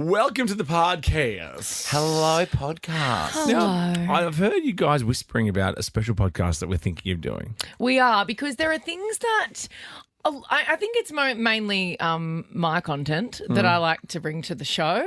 Welcome to the podcast. Hello, podcast. Now, I've heard you guys whispering about a special podcast that we're thinking of doing. We are, because there are things that I think it's mainly my content that I like to bring to the show.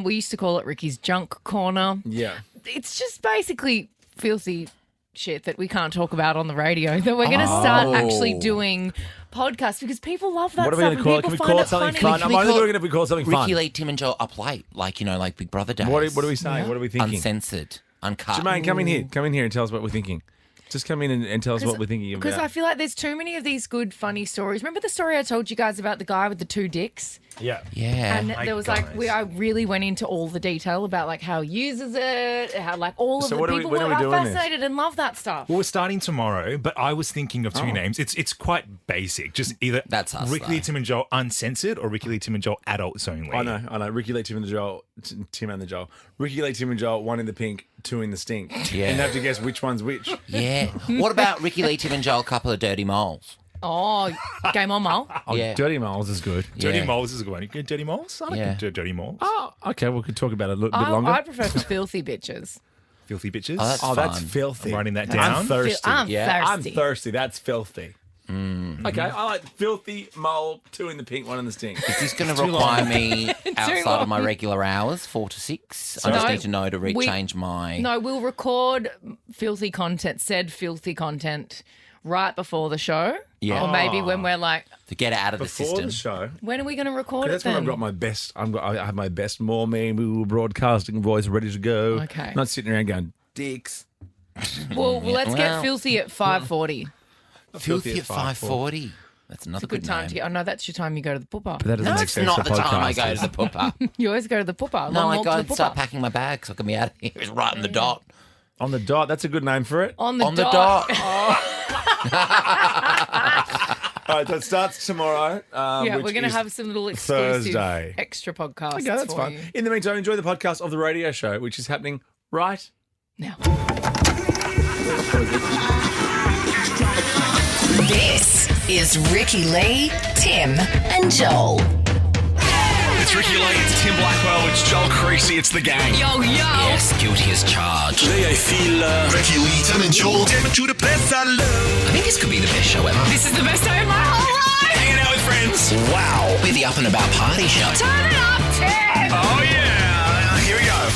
We used to call it Ricky's Junk Corner. Yeah. It's just basically filthy shit that we can't talk about on the radio that we're going to start actually doing podcasts because people love that What are we stuff. going to call it? Can we call it something fun? I'm only doing it if we call it something fun. Ricki, Lee, Tim and Joel up late, like Big Brother days. What are we saying? What are we thinking? Uncensored, uncut. Jermaine, come in here. Come in here and tell us what we're thinking. Just come in and tell us what we're thinking about. Because I feel like there's too many of these good, funny stories. Remember the story I told you guys about the guy with the 2 dicks? Yeah. Yeah. And there was I really went into all the detail about like how he uses it, how like all of the people when are we are doing fascinated and love that stuff. Well, we're starting tomorrow, but I was thinking of 2 names. It's quite basic. Just either That's us, Ricki, Lee, Tim and Joel Uncensored or Ricki, Lee, Tim and Joel Adults Only. I know. Ricki, Lee, Tim and Joel. Tim and the Joel. Ricki, Lee, Tim and Joel, 1 in the pink, 2 in the stink. Yeah. And you have to guess which one's which. Yeah. What about Ricki, Lee, Tim and Joel, couple of dirty moles? Oh, game on, Mole. Oh, Yeah. Dirty Moles is good. Dirty Yeah. Moles is a good one. You get Dirty Moles? I like Dirty Moles. Oh, okay. We could talk about it a little bit longer. I prefer filthy bitches. Filthy bitches. Oh, That's fun. filthy. I'm writing that I'm down. thirsty. I'm I'm thirsty. thirsty. That's filthy. Okay, I like filthy mole, 2 in the pink, 1 in the stink. Is this going to require me outside of my long. regular hours, 4 to 6? I just No, need to know to rechange my... No, we'll record filthy content, right before the show. Yeah. Or maybe when we're like, To get it out of the Before system. the show. when are we going to record it That's then? when I've got my best. I have my best more broadcasting voice ready to go. Okay. Not sitting around going dicks. Well, let's get Well. filthy at 5:40. Filthy at 5:40. That's another Good time name. to get. I know that's your time you go to the pooper. But that doesn't No, make it's sense not for the time I go podcasters. to the pooper. You always go to the pooper. No, Long I walk go to the and start pooper. packing my bag so I can be out of here. It's right on the dot. On the dot. That's a good name for it. On the On the dot. dot. All right, so it starts tomorrow. Yeah, which we're going to is have some little exclusive Thursday. extra podcasts. Okay, that's for fine. you. In the meantime, enjoy the podcast of the radio show, which is happening right Now. This is Ricki Lee, Tim, and Joel. It's Ricki Lee, it's Tim Blackwell, it's Joel Creasy, it's the gang. Yo. Yes, guilty as charged. Today I feel Ricki Lee, Tim and Joel, Tim to the place I love. I think this could be the best show ever. This is the best day of my whole life. Hanging out with friends. Wow. We're the up and about party show. Turn it up, Tim. Oh yeah, here we go.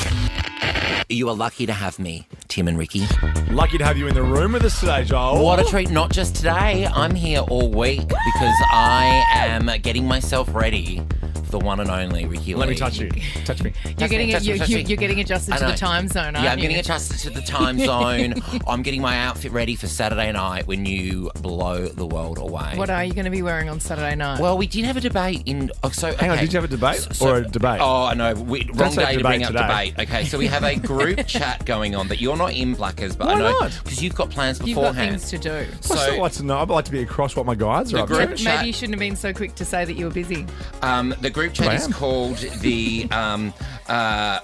You are lucky to have me, Tim and Ricki. Lucky to have you in the room with us today, Joel. What a treat. Not just today. I'm here all week because I am getting myself ready for the one and only Ricki Lee. Let me touch you. Touch me. You're getting adjusted I to the know. time zone, aren't you? Yeah, I'm getting adjusted to the time zone. I'm getting my outfit ready for Saturday night when you blow the world away. What are you going to be wearing on Saturday night? Well, we did have a debate in... Oh, so, Hang on, okay. did you have a debate or a debate? Oh, I know. Wrong say day to debate bring up today. debate. Okay, so we have a group chat going on that you're not in, Blackers, but Why I know not? because you've got plans You've got beforehand. things to do. I still like to know. I'd like to be across what my guys are The up group to. chat- Maybe you shouldn't have been so quick to say that you were busy. The group chat I is am. called the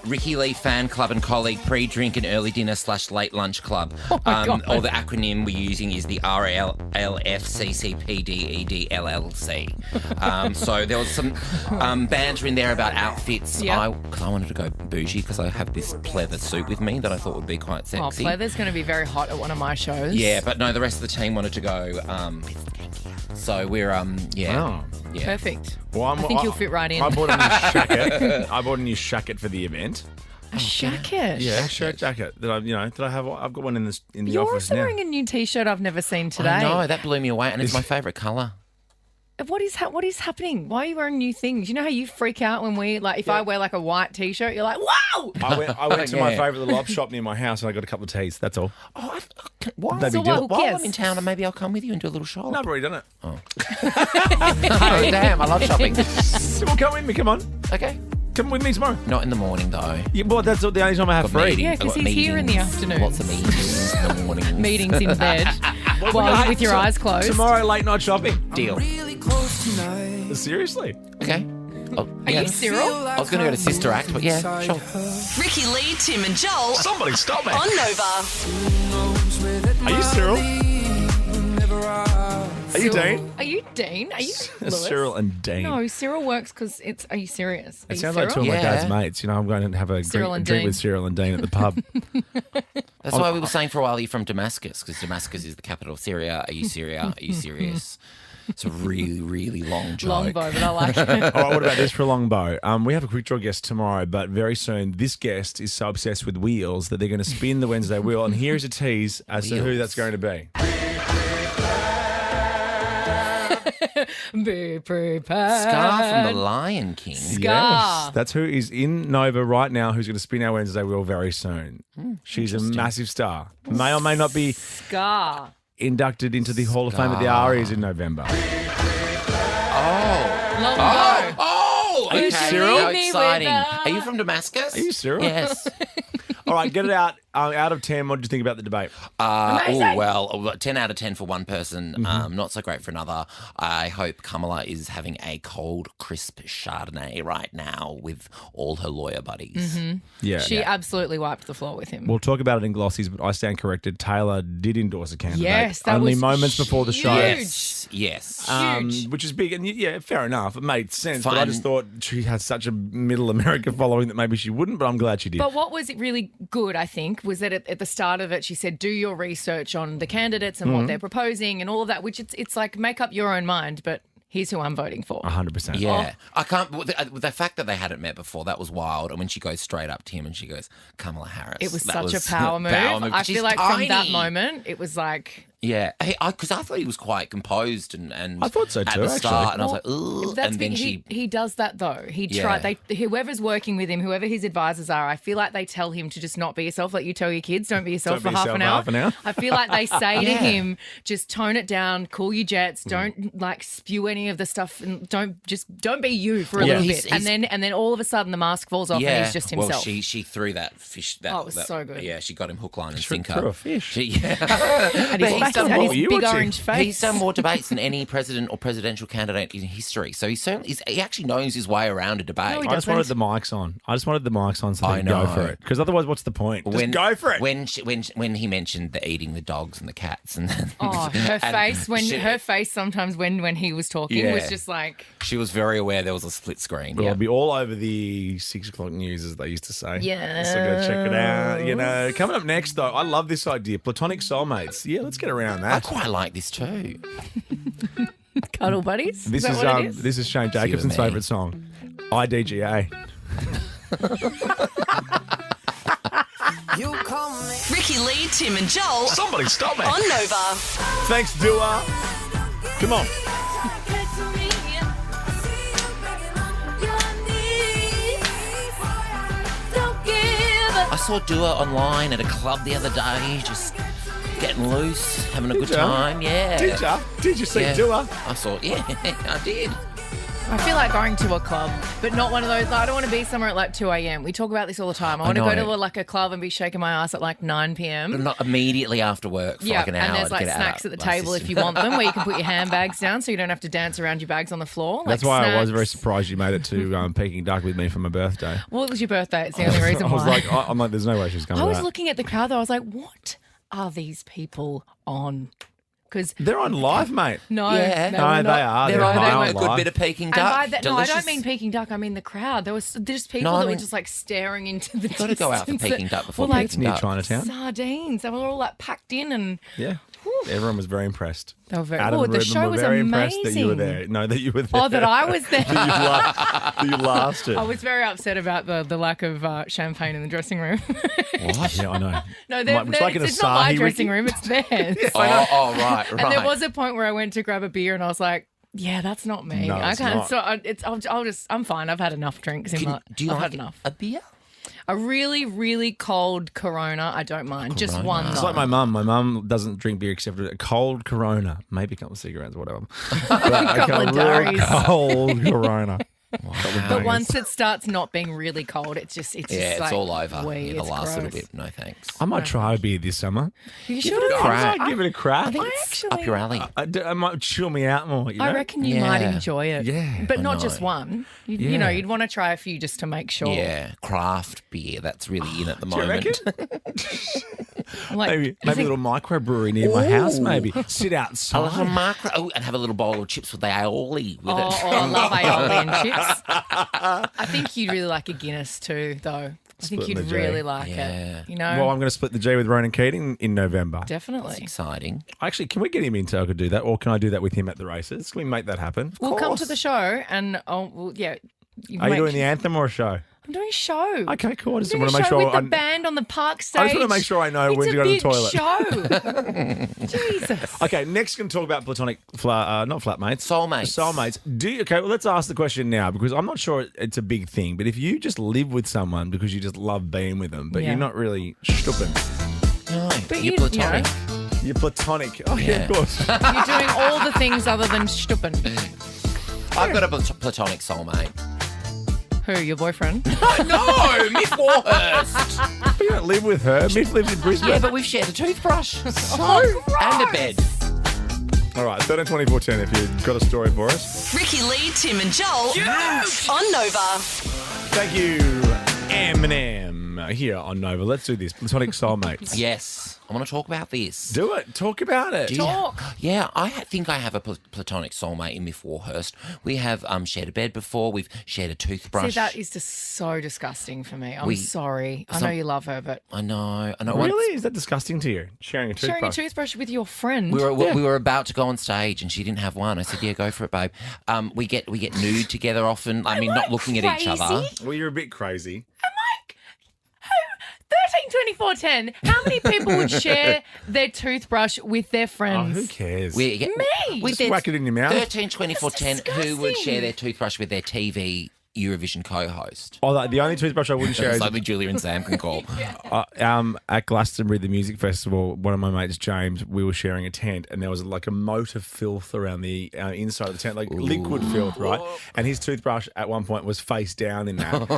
Ricki Lee Fan Club and Colleague Pre-Drink and Early Dinner / Late Lunch Club. my God. Or the acronym we're using is the RLLFCCPDEDLLC. So there was some banter in there about outfits. Yeah. Because I wanted to go bougie because I have this pleather suit with me that I thought would be quite Oh, sexy. Pleather's going to be very hot at one of my shows. Yeah, but no, the rest of the team wanted to go. So we're yeah. Oh. Yeah. Perfect. Well, I think you'll fit right in. I bought a new jacket. I bought a new jacket for the event. A jacket. Yeah, shirt jacket that I have. I've got one in the You're office also now. wearing a new T-shirt I've never seen today. I know, that blew me away, and it's my favourite colour. What is happening? Why are you wearing new things? You know how you freak out when if I wear like a white T-shirt, you're like, wow! I went to my Yeah. favourite little op shop near my house and I got a couple of teas. That's all. Oh, why? No So big deal. what? Who While cares? I'm in town, and maybe I'll come with you and do a little shop. No, I've already done it. Oh, damn, I love shopping. Well, come with me. Come on. Okay. Come with me tomorrow. Not in the morning, though. Yeah, well, that's the only time I have Got free. meetings. Yeah, I've 'cause got he's here in the meetings. afternoons. Lots of meetings in the morning. Meetings in bed while with your eyes closed. Tomorrow, late night shopping. Deal. Seriously. Okay. Oh, Are you Cyril? I was going to go to Sister Act, but yeah, sure. Ricki Lee, Tim, and Joel Somebody stop me. on Nova. Are you Cyril? Are you Dean? Are you Dean? Are you Lewis? Cyril and Dean. No, Cyril works because it's. Are you serious? Are It you sounds like two Cyril? of my Yeah. dad's mates. You know, I'm going to have a Cyril and drink Dean. with Cyril and Dean at the pub. That's why we were saying for a while you're from Damascus, because Damascus is the capital of Syria. Are you Syria? Are you serious? It's a really, really long joke. Long bow, but I like it. All right, what about this for a long bow? We have a quick draw guest tomorrow, but very soon this guest is so obsessed with wheels that they're going to spin the Wednesday wheel. And here's a tease as to who Wheels. that's going to be. Be prepared. Scar from the Lion King. Scar. That's who is in Nova right now, who's going to spin our Wednesday wheel very soon. She's a massive star. May or may not be Scar. inducted into the Hall of Fame at the Arias in November. Long bow. Oh, Are you okay. Cyril? How Leave me exciting. with Are you from Damascus? Are you Cyril? Yes. All right, get it out. Out of 10, what did you think about the debate? Amazing. Well, 10 out of 10 for one person, not so great for another. I hope Kamala is having a cold, crisp Chardonnay right now with all her lawyer buddies. Yeah. She absolutely wiped the floor with him. We'll talk about it in Glossies, but I stand corrected. Taylor did endorse a candidate. Yes, that only was moments before the show. huge. Yes. Huge. Which is big, and yeah, fair enough. It made sense, but I Fun. just thought she has such a middle America following that maybe she wouldn't, but I'm glad she did. But what was really good, I think, was that at the start of it, she said, do your research on the candidates and what they're proposing and all of that, which it's like make up your own mind, but here's who I'm voting for. 100%. Yeah, I can't. The fact that they hadn't met before, that was wild. And when she goes straight up to him and she goes, Kamala Harris. It was that such a power move. I She's feel like from that tiny. moment, it was like... Yeah, because I thought he was quite composed and I thought so at too, the start, actually. and I was like, ugh. That's And then because he does that though. He Yeah. tried. Whoever's working with him, whoever his advisors are, I feel like they tell him to just not be yourself. Like you tell your kids, don't be yourself Don't for be half yourself an for hour. half an hour. I feel like they say to Yeah. him, just tone it down, cool your jets, don't like spew any of the stuff, and don't be you for a Yeah. little He's- bit. And then all of a sudden the mask falls off and he's just himself. Well, she threw that fish. That, Oh, it was so good. Yeah, she got him hook, line, and Threw sinker. a fish. Yeah. and his, he's face, done and what his were you big watching? orange face. He's done more debates than any president or presidential candidate in history. So he actually knows his way around a debate. No, he I just wanted doesn't. the mics on. I just wanted the mics on so I they could go know. for it. Because otherwise, what's the point? Just go for it. When he mentioned the eating the dogs and the cats and Oh, her and face she, her face sometimes when he was talking was Yeah. just like she was very aware there was a split screen. Well, Yeah. I'll be all over the 6 o'clock news, as they used to say. Yes. So go check it out. You know, coming up next, though, I love this idea. Platonic soulmates. Yeah, let's get around I that. quite like this too. cuddle buddies. This is is that what it is? this is Shane Jacobson's VMA. favourite song, IDGA. Ricki Lee, Tim and Joel Somebody stop me. on Nova. Thanks, Dua. Come on. I saw Dua online at a club the other day, just getting loose, having a good ya? time. Yeah. Did ya? Did you see Yeah. Dua? I saw. Yeah, I did. I feel like going to a club, but not one of those. I don't want to be somewhere at like 2 a.m. We talk about this all the time. I want to go know. to a club and be shaking my ass at like 9 p.m. Not immediately after work for Yeah, like an hour. and there's to like get snacks out at the my table if system. you want them, where you can put your handbags down so you don't have to dance around your bags on the floor. That's like why I was snacks. very surprised you made it to Peking Duck with me for my birthday. Well, it was your birthday. It's the only reason I was why. like, I'm like, there's no way she's coming. I to was that. looking at the crowd though. I was like, what are these people on? Because They're on live, mate. no, Yeah. they No, were they not. are. They're They're on high a on good live. bit of Peking And duck. by that, no, I Delicious. don't mean Peking duck. I mean the crowd. There was just people No, I that were mean- just like staring into the. Gotta go out for distance. Peking duck before Well, like, It's Peking near duck. Chinatown. Sardines. They were all like packed in and Yeah. Everyone was very impressed. they were very. Adam Oh, and the Ruben show were was very amazing. impressed that you were there. No, that you were there. Oh, that I was there. that you lasted. I was very upset about the lack of champagne in the dressing room. What? Yeah, I know. No, It's like an it's not my Asahi, dressing Ricki. room. It's theirs. Oh, right. And there was a point where I went to grab a beer and I was like, yeah, that's not me. No, I it's can't. not. So I'm fine. I've had enough drinks in my. Do you I've like had enough. a beer? A really, really cold Corona. I don't mind. Just Corona. one. It's though. like my mum. My mum doesn't drink beer except a cold Corona, maybe a couple of cigarettes, whatever. But Couple of durries. cold Corona. But once it starts not being really cold, it's just Yeah, just it's like, all over wee, in the it's last little gross. bit. No thanks. I might try a beer this summer. You Give should. it a crack. crack. Give it a crack. I It's actually, up your alley. I might chill me out more. You know? I reckon you Yeah. might enjoy it. Yeah, but I not know. just one. You Yeah. know, you'd want to try a few just to make sure. Yeah, craft beer. That's really in at the Do you reckon? moment. Like, Maybe a little microbrewery near my house, maybe. Sit A outside. little micro. Oh, and have a little bowl of chips with the aioli with it. I love aioli and chips. I think you'd really like a Guinness too, though. I think Splitting you'd the G. really like Yeah. it. You know, Well, I'm going to split the G with Ronan Keating in November. definitely. Exciting. Actually, can we get him in so I could do that? Or can I do that with him at the races? Can we make that happen? We'll come to the show and yeah. Are you doing the anthem or a show? I'm doing a show. Okay, cool. I just I'm want doing to a make show sure. with the band on the park stage. I just want to make sure I know when to go to the toilet. It's a big show. Jesus. Okay, next going to talk about platonic, not flatmates. Soulmates. Soulmates. Okay, well, let's ask the question now because I'm not sure it's a big thing, but if you just live with someone because you just love being with them, but Yeah. you're not really stupping, No, But you're you platonic. know, you're platonic. Oh, yeah, Yeah. of course. you're doing all the things other than stupping. I've got a platonic soulmate. Who, your boyfriend? No, Miss Warhurst. But you don't live with her. Miff lives in Brisbane. Yeah, but we've shared a toothbrush and a bed. All right, 13 24 10 if you've got a story for us. Ricky Lee, Tim and Joel on Nova. Thank you, Eminem, here on Nova. Let's do this. Platonic soulmates. Yes, I want to talk about this. Do it. Talk about it. Talk. Yeah, I think I have a platonic soulmate in Miff Warhurst. We have shared a bed before. We've shared a toothbrush. See, that is just so disgusting for me. I'm We- sorry. I know you love her, but I know. Really? Is that disgusting to you? Sharing a toothbrush? sharing a toothbrush with your friend. We were about to go on stage and she didn't have one. I said, "Yeah, go for it, babe." We get nude together often. I mean, not looking at each other. crazy? Well, you're a bit crazy. 13, 24, 10. How many people would share their toothbrush with their Oh, friends? who cares? We get, Me. we Just did whack it in your mouth. 13, 24, 10. Who would disgusting. share their toothbrush with their TV Eurovision co-host? Oh, the only toothbrush I wouldn't share It's is like me, Julia and Sam can call. at Glastonbury, the music festival. One of my mates, James, we were sharing a tent, and there was like a moat of filth around the inside of the tent, like liquid filth, right? And his toothbrush at one point was face down in that,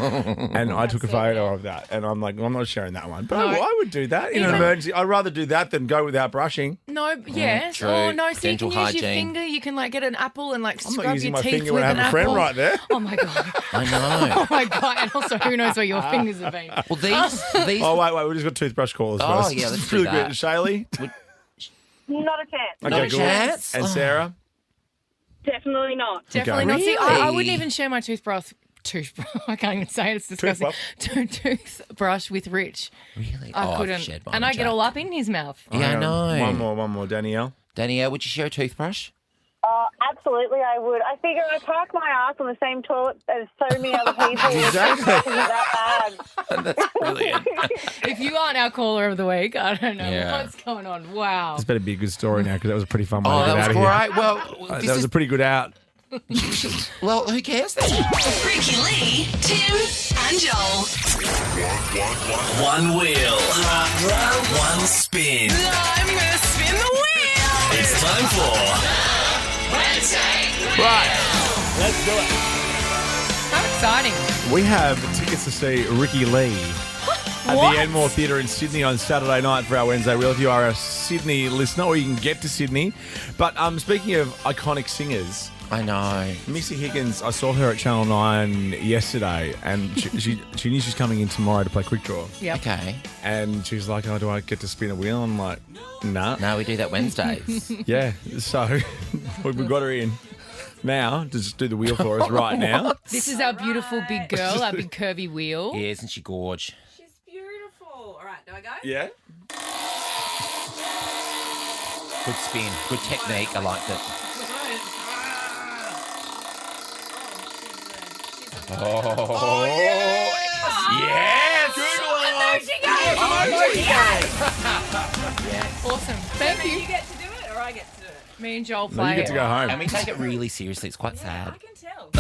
and I took a photo of that, and I'm like, well, I'm not sharing that one, but I would do that in an emergency. I'd rather do that than go without brushing. No, yes. true. Oh, no. So you Dental can use your hygiene. finger. You can like get an apple and like I'm scrub not using your my teeth finger with when I an have a friend apple. right there. Oh my God. I know. Oh my God. And also, who knows where your fingers have been? Well, these. Oh wait, we just got toothbrush callers Oh, first. yeah, let's It's do really that. good. Shaylee, Not a chance. okay, Not a cool. chance. And Sarah, Definitely not. Definitely Okay. not. See, I Really? wouldn't even share my toothbrush. I can't even say it. It's disgusting. Toothbrush with Rich. Really? I I've couldn't. shared mine And I with get Jack. all up in his mouth. Yeah, I know. One more, Danielle. Danielle, would you share a toothbrush? Absolutely, I would. I figure I park my ass on the same toilet as so many other people. Exactly. Isn't that bad? That's brilliant. If you aren't our caller of the week, I don't know Yeah. what's going on. Wow. This better be a good story now because that was a pretty fun way Oh, to get that out was of here. great. Well, this That was is a pretty good out. well. Who cares then? Ricky Lee, Tim and Joel. One wheel. One spin. I'm gonna spin the wheel. It's time for Right, let's do it. How exciting. We have tickets to see Ricki Lee at What? the Enmore Theatre in Sydney on Saturday night for our Wednesday Wheel. If you are a Sydney listener, or you can get to Sydney. But speaking of iconic singers, I know. Missy Higgins, I saw her at Channel 9 yesterday, and she knew she's coming in tomorrow to play Quick Draw. Yep. Okay. And she's like, oh, do I get to spin a wheel? I'm like, nah. No, we do that Wednesdays. Yeah, so we've got her in now to just do the wheel for us right now. This is our beautiful big girl, our big curvy wheel. Yeah, isn't she gorge? She's beautiful. All right, do I go? Yeah? Good spin. Good technique. I liked it. Oh, yes! Awesome. Thank You you. get to do it, or I get to do it? Me and Joel No, play you get to go home. And we take it really seriously. It's quite sad. I can tell.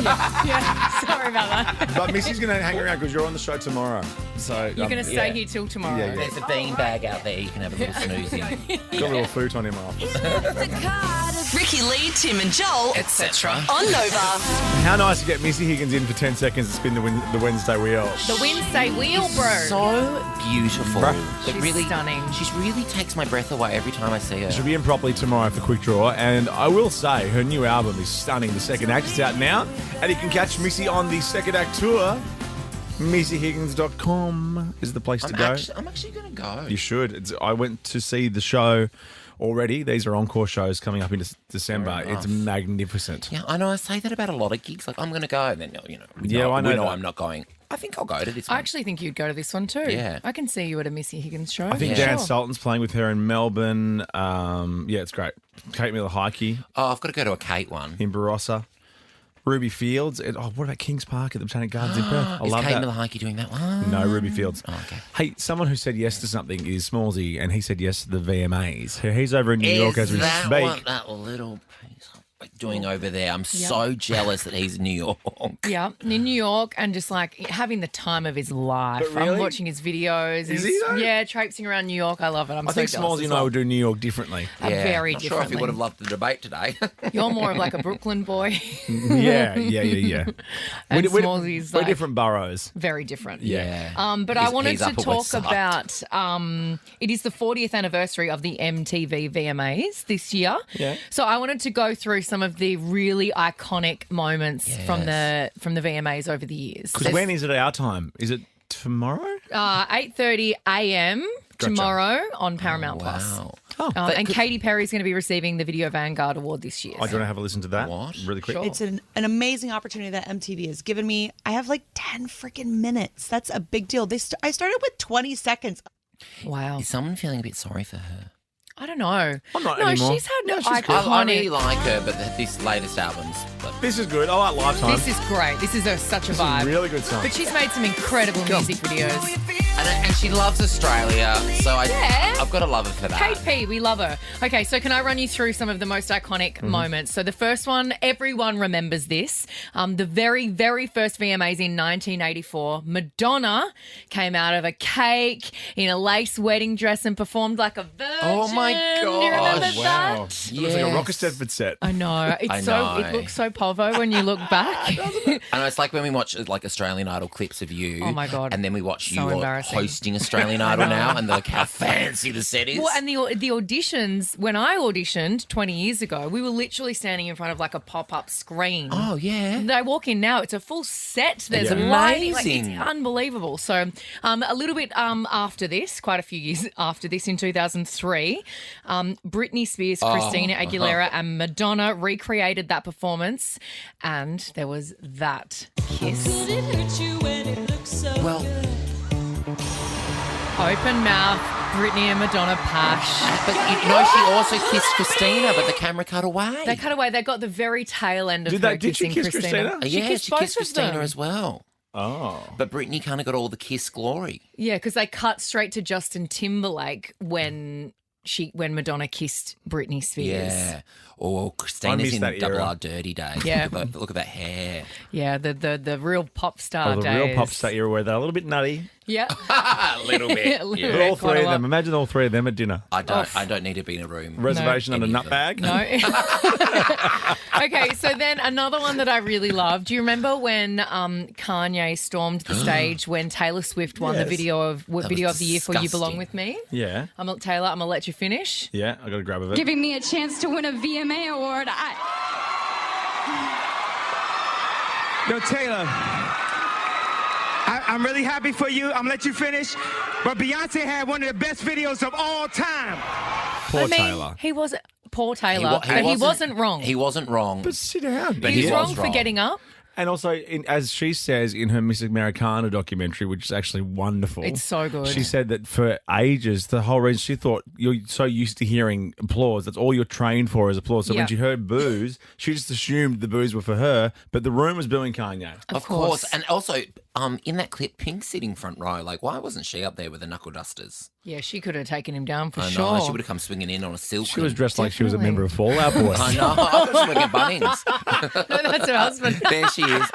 Yeah, sorry about that. But Missy's going to hang around because you're on the show tomorrow. So You're going to stay yeah. here till tomorrow. Yeah, yeah. There's a bean bag out there. You can have a little snooze in. got a little futon in my office. Ricky Lee, Tim and Joel Etc. on Nova. How nice to get Missy Higgins in for 10 seconds to spin the Wednesday wheel. The Wednesday wheel, bro. So beautiful. Bruh. It She's really stunning. She really takes my breath away every time I see her. She'll be in properly tomorrow for Quick Draw, and I will say her new album is stunning. The Second Act is out now, and you can catch Missy on the Second Act tour. MissyHiggins.com is the place to go. I'm actually going to go. You should. I went to see the show already. These are encore shows coming up in December. It's magnificent. Yeah, I know. I say that about a lot of gigs. Like, I'm going to go. And then, I know we know that. I'm not going. I think I'll go to this one. I actually think you'd go to this one too. Yeah. I can see you at a Missy Higgins show. I think Dan Sultan's playing with her in Melbourne. It's great. Kate Miller-Heidke I've got to go to a Kate one. in Barossa. Ruby Fields. What about Kings Park at the Botanic Gardens in Perth? I Is love Kate that. Miller-Heidke doing that one? No, Ruby Fields. Oh, okay. Hey, someone who said yes to something is Smallsy, and he said yes to the VMAs. He's over in New York as we that speak. what that little piece doing over there? I'm so jealous that he's in New York. Yeah, in New York and just like having the time of his life. But really? I'm watching his videos. Is he though? Yeah, traipsing around New York. I love it. I think Smallsy and I would do New York differently. Very Not sure if he differently. would have loved the debate today. You're more of like a Brooklyn boy. Yeah. And we're Smallsy's we're like different boroughs. very different. Yeah. But I wanted he's to Upper talk West Side. about it is the 40th anniversary of the MTV VMAs this year. Yeah. So I wanted to go through some of the really iconic moments from the VMAs over the years. Because when is it our time? Is it tomorrow? 8:30 a.m. tomorrow on Paramount Plus. Wow. And Katy Perry's going to be receiving the Video Vanguard Award this year. I do want to have a listen to that. What? Really quick. Sure. It's an amazing opportunity that MTV has given me. I have like 10 freaking minutes. That's a big deal. I started with 20 seconds. Wow. Is someone feeling a bit sorry for her? I don't know. I'm not no, anymore. she's had No, she's good. I really iconic. like her, but this latest album's... This is good. I like Lifetime. This is great. This is such a This is vibe. a really good song. But she's made some incredible music videos. And she loves Australia, so Yeah. I've got to love her for that. Kate P, we love her. Okay, so can I run you through some of the most iconic moments? So the first one, everyone remembers this. The very, very first VMAs in 1984, Madonna came out of a cake in a lace wedding dress and performed like a virgin. Oh, my Do you remember gosh. that? It looks like a Rocker Stedford set. I know. It's it looks so povo when you look back. I know, it's like when we watch like Australian Idol clips of you. Oh, my God. And then we watch So you embarrassing. hosting Australian Idol now, and like how fancy the set is. Well, and the auditions, when I auditioned 20 years ago, we were literally standing in front of like a pop-up screen. Oh, yeah. And I walk in now, it's a full set. There's It's lighting. Like, amazing. it's unbelievable. So a little bit after this, quite a few years after this, in 2003, Britney Spears, Christina Aguilera and Madonna recreated that performance, and there was that kiss. Well, Open mouth, Britney and Madonna pash. but you know, she also kissed Christina, but the camera cut away. They cut away. They got the very tail end of her Did she kissing kiss Christina? She Yeah, kissed she both kissed of Christina them. as well. Oh. But Britney kind of got all the kiss glory. Yeah, because they cut straight to Justin Timberlake when Madonna kissed Britney Spears. Yeah. Or Christina's missed in that Double era. R Dirty Days. Yeah. Look at that hair. Yeah, the real pop star The days. real pop star era where they're a little bit nutty. Yeah. A little bit. A little Yeah. But bit. all Quite three a of lot. them. Imagine all three of them at dinner. I don't need to be in a room. Reservation on a Any of nutbag. No. Okay, so then another one that I really loved. Do you remember when Kanye stormed the stage when Taylor Swift won the Yes. video of the year for You Belong disgusting. With Me? Yeah. Taylor, I'm gonna let you finish. Yeah, I got a grab of it. Giving me a chance to win a VMA award. Yo, Taylor, I'm really happy for you. I'm gonna let you finish. But Beyonce had one of the best videos of all time. Poor Taylor. He was poor Taylor. He wasn't wrong. He wasn't wrong. But sit down. But He's he wrong was for wrong. getting up. And also, as she says in her Miss Americana documentary, which is actually wonderful. It's so good. She said that for ages, the whole reason she thought you're so used to hearing applause, that's all you're trained for is applause. So Yeah. when she heard boos, she just assumed the boos were for her, but the room was booing Kanye. Of course. And also, in that clip, Pink's sitting front row. Like, why wasn't she up there with the knuckle dusters? Yeah, she could have taken him down for I sure. know. She would have come swinging in on a silk. She was dressed like she was a member of Fall Out Boy. I know. I thought she was working at Bunnings. No, that's her husband. There she is.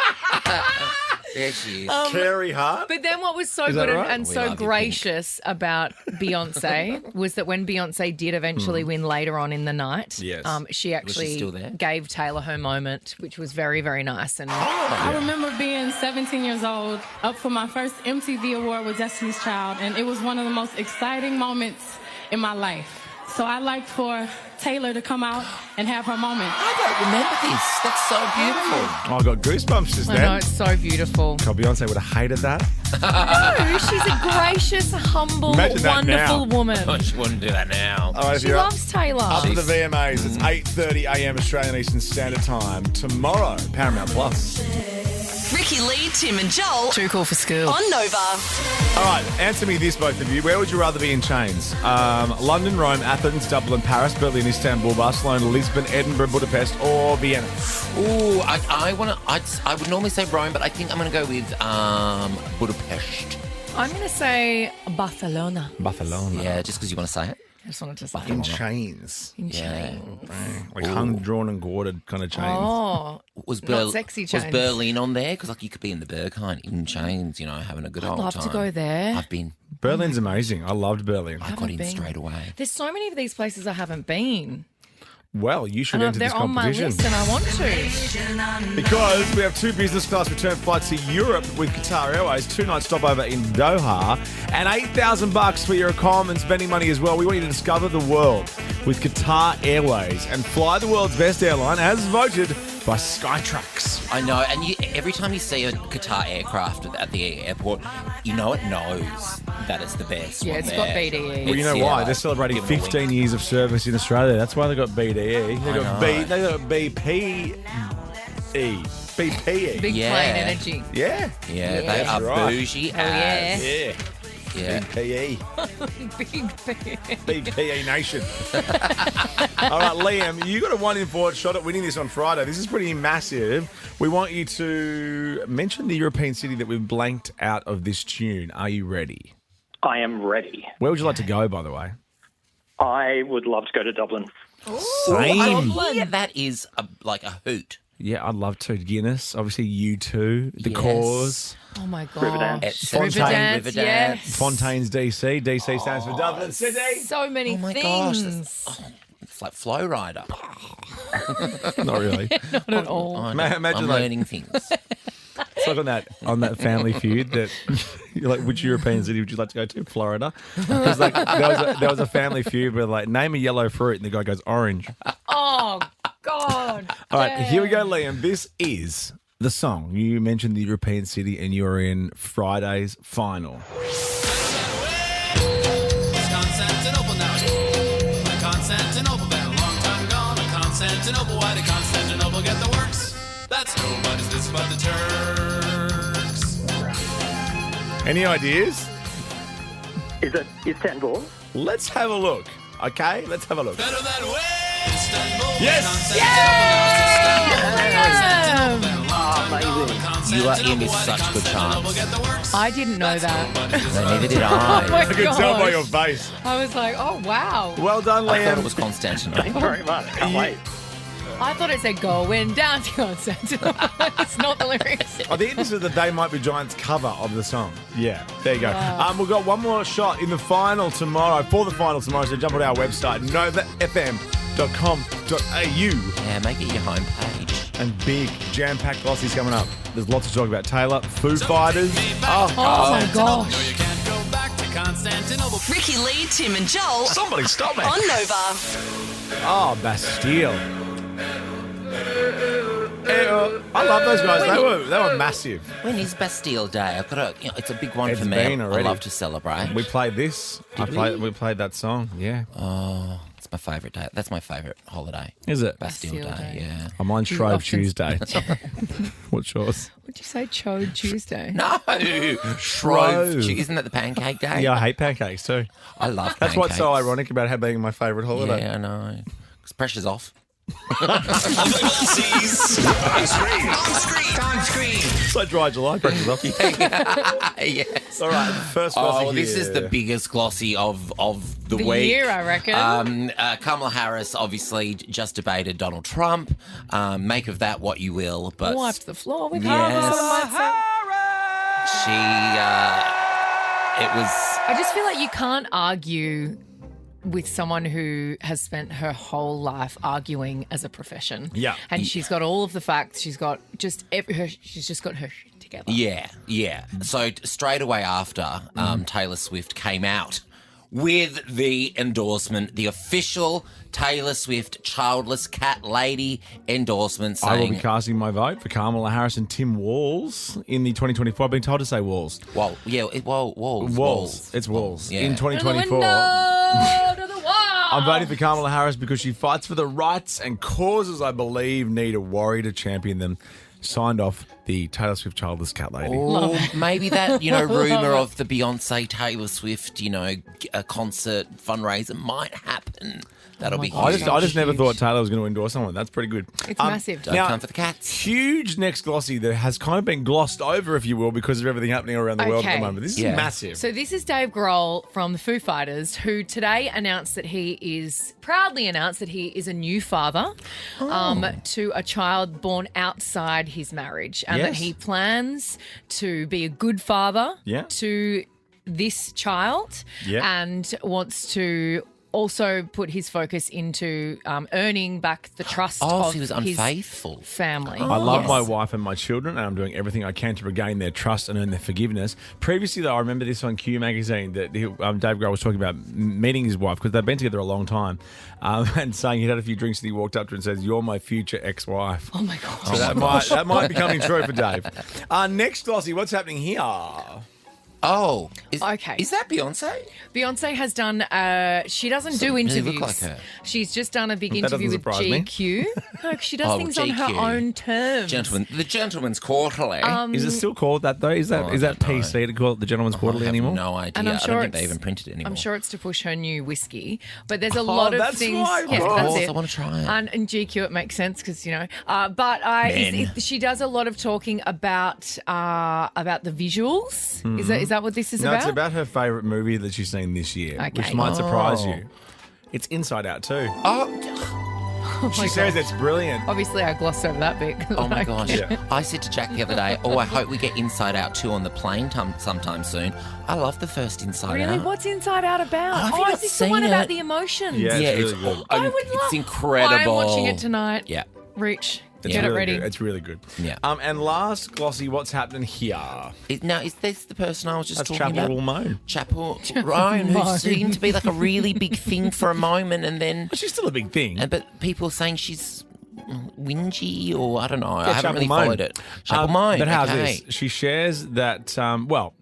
There she is. Carrie Hart? But then what was so Is that good right? and We so love you, gracious about Beyonce was that when Beyonce did eventually win later on in the night, Yes. she actually still there? gave Taylor her moment, which was very, very nice. And I remember being 17 years old, up for my first MTV award with Destiny's Child, and it was one of the most exciting moments in my life. So I'd like for Taylor to come out and have her moment. I don't remember this. That's so beautiful. Oh, I got goosebumps just I know, then. it's so beautiful. God, Beyonce would have hated that. No, she's a gracious, humble, Imagine that wonderful now. woman. Oh, she wouldn't do that now. All right, if She you're loves Taylor. up to the VMAs, it's 8:30 a.m. Australian Eastern Standard Time. Tomorrow, Paramount Plus. Ricki Lee, Tim and Joel. Too cool for school. On Nova. All right, answer me this, both of you. Where would you rather be in chains? London, Rome, Athens, Dublin, Paris, Berlin, Istanbul, Barcelona, Lisbon, Edinburgh, Budapest, or Vienna? Ooh, I would normally say Rome, but I think I'm going to go with Budapest. I'm going to say Barcelona. Barcelona. Yeah, just because you want to say it. I just wanted to say In it. chains. In Yeah. chains. Like hung, drawn, and quartered kind of chains. Oh, Was not sexy chains. Was Berlin on there? Because you could be in the Berghain in chains, having a good I'd old love time. to go there. I've been. Berlin's amazing. I loved Berlin. I got haven't in been. straight away. There's so many of these places I haven't been. Well, you should And enter they're this on my competition. list and I want to. Because we have 2 business class return flights to Europe with Qatar Airways, 2-night stopover in Doha, and $8,000 for your comm and spending money as well. We want you to discover the world with Qatar Airways and fly the world's best airline as voted by Skytrax. I know, and every time you see a Qatar aircraft at the airport, it knows that it's the best. Yeah, one it's there. got BDE. Well, you know why? They're celebrating give 'em a 15 wink. years of service in Australia. That's why they got BDE. They I got know. they got BPE. BPE. Big Yeah. plane energy. Yeah. Yeah, they That's are right. bougie Oh, yeah. as. Yeah. Yeah. BPE. Big BPE Nation. All right, Liam, you got a 1 in 4 shot at winning this on Friday. This is pretty massive. We want you to mention the European city that we've blanked out of this tune. Are you ready? I am ready. Where would you like to go, by the way? I would love to go to Dublin. Same. Yeah, that is like a hoot. Yeah, I'd love to. Guinness, obviously U2, The Yes. Cause, Oh my Riverdance. gosh. Fontaine. Riverdance, yes. Fontaine's DC. DC stands for Dublin City. So many Oh my things. gosh, it's like Flow Rider. Not really. Not at all. I know. Imagine I'm like- learning things. It's like on that Family Feud that you're like, which European city would you like to go to? Florida. Because like there was a Family Feud where like name a yellow fruit and the guy goes orange. Oh, God. All right, here we go, Liam. This is the song. You mentioned the European city and you're in Friday's final. Constantinople now. Constantinople been a long time gone. Constantinople, why did Constantinople get the works? That's nobody's business but the Turks. Any ideas? Is it Istanbul? Let's have a look. Okay, let's have a look. Better that way. Istanbul. Yes! You are in with such good chance. I didn't know that. No, neither did Oh I. my I could tell by gosh. your face. I was like, oh, wow. Well done, I thought Liam. it was Constantinople. Thank you very much. Can't wait. I thought it said going down to Constantinople. It's not the lyrics. I think this is the They Might Be Giants cover of the song. Yeah, there you go. We've got one more shot in the final tomorrow. For the final tomorrow, so jump on our website, novafm.com.au. Yeah, make it your homepage. And big jam-packed glossies coming up. There's lots to talk about. Taylor, Foo Fighters. Oh my gosh. No, you can't go back to Constantinople. Ricki Lee, Tim and Joel. Somebody stop me. On Nova. Oh, Bastille. I love those guys. They were massive. When is Bastille Day? I've got it's a big one It's for me. been I already. love to celebrate. We played this. We played that song. Yeah. Oh, it's my favourite day. That's my favourite holiday. Is it? Bastille Day, yeah. I'm on Shrove often- Tuesday. What's yours? Would you say Chode Tuesday? No, Shrove. Isn't that the pancake day? Yeah, I hate pancakes too. I love That's pancakes. what's so ironic about it being my favourite holiday. Yeah, I know. Because pressure's off. Glossies. On screen. It's like dry July pressure's off. Yes. All right, first Oh, glossy well, this here. is the biggest glossy of the The week. year, I reckon. Kamala Harris obviously just debated Donald Trump. Make of that what you will, but Wiped the floor with Yes. she, it was. I just feel like you can't argue with someone who has spent her whole life arguing as a profession. Yeah. And she's got all of the facts. She's got just she's just got her shit together. Yeah. So straight away after Taylor Swift came out with the endorsement, the official Taylor Swift childless cat lady endorsement I will saying... be casting my vote for Kamala Harris and Tim Walz in the 2024. I've been told to say Walz. Walls. Walz. It's Walz. Yeah. In 2024. I'm voting for Kamala Harris because she fights for the rights and causes I believe need a warrior to champion them. Signed off, the Taylor Swift childless cat lady. Or maybe that, rumour of the Beyonce Taylor Swift, a concert fundraiser might happen. That'll be huge. I just never thought Taylor was going to endorse someone. That's pretty good. It's massive. Don't come for the cats. Huge next Glossy that has kind of been glossed over, if you will, because of everything happening around the world at the moment. This is massive. So this is Dave Grohl from the Foo Fighters, who today proudly announced that he is a new father to a child born outside his marriage, and that he plans to be a good father to this child and wants to also put his focus into earning back the trust of he was unfaithful. his family. I love my wife and my children, and I'm doing everything I can to regain their trust and earn their forgiveness. Previously, though, I remember this on Q magazine that Dave Grohl was talking about meeting his wife because they've been together a long time, and saying he'd had a few drinks and he walked up to her and says, "You're my future ex-wife." Oh my God! So that might be coming true for Dave. Next, Glossy, what's happening here? Oh, is that Beyonce? Beyonce has done. She doesn't do interviews. Really look like her. She's just done a big That interview with doesn't surprise GQ. No, she does things on her GQ. own terms. The Gentleman's Quarterly. Is it still called that though? Is that PC to call it the Gentleman's Quarterly anymore? No idea. And I'm sure I don't think they even printed it anymore. I'm sure it's to push her new whiskey, but there's a lot of that's things. right, Yeah, of that's course, it. I want to try it. And in GQ, it makes sense because she does a lot of talking about the visuals. Is that what this is No, about? it's about her favourite movie that she's seen this year, which might surprise you. It's Inside Out 2. She says it's brilliant. Obviously, I glossed over that bit. Oh my gosh. I said to Jack the other day, I hope we get Inside Out 2 on the plane sometime soon. I love the first Inside Out. Really? What's Inside Out about? Have you not is this the one seen about it? the emotions? Yeah, it's really good. I would love. It's incredible. I'm watching it tonight. Yeah. Rich, It's get really it ready. Good. It's really good. Yeah. And last, Glossy, what's happening here? Now, is this the person I was just That's talking about? Chapel Moan. Chapel Roan, who seemed to be like a really big thing for a moment, and then She's still a big thing. but people saying she's whingy, or I don't know. I haven't Chapel really Moan. followed it. Chapel Moan. But how's okay. this? She shares that.